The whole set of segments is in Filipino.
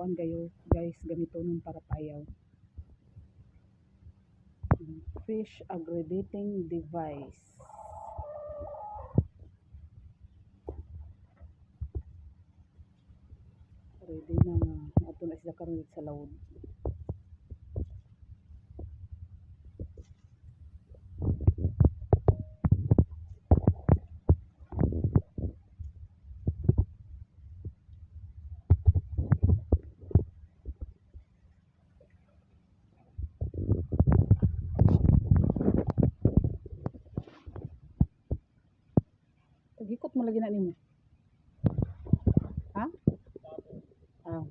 kuan kayo guys, ganito nun para payaw. Fish aggregating device. Ready na nga. Ato na sila karon sa lawod. Pagikot mo lagi na nimo. Ha? Ah.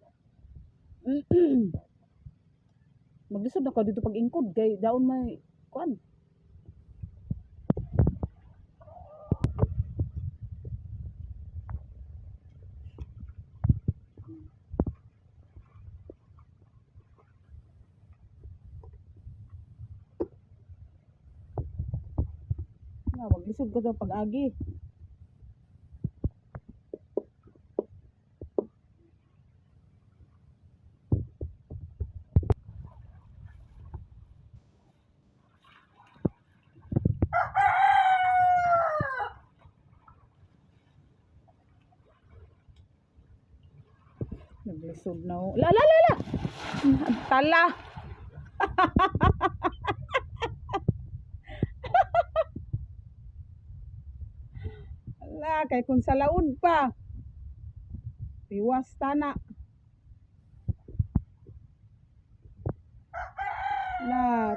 Maglisod na ka dito pag ingkod kay daon may kuan. Maglisod ka daw pag-agi. Naglisod na ho. La! Tala! Ala, kay kung sa laod pa. Tiwas tana. Na.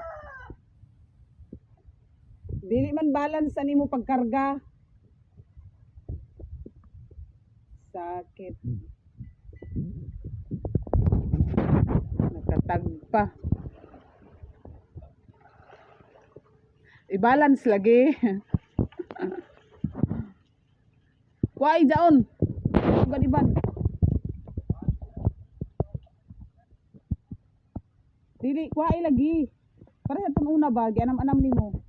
Dili man balance ani mo pagkarga. Sakit. Nakatag pa. I-balance lagi. Kuai jaon. Ganiban. Dili kuai lagi. Para sa tong una ba, anam-anam nimo.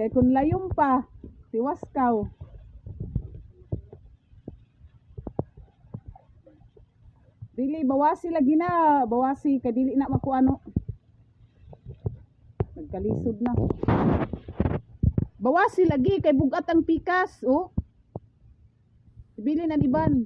Kay kun layom pa, tiwas kaw. Dili bawasi lagi na, bawasi kay dili na makuano. Nagkalisod na. Bawasi lagi kay bugat ang pikas, oh. Bili na iban.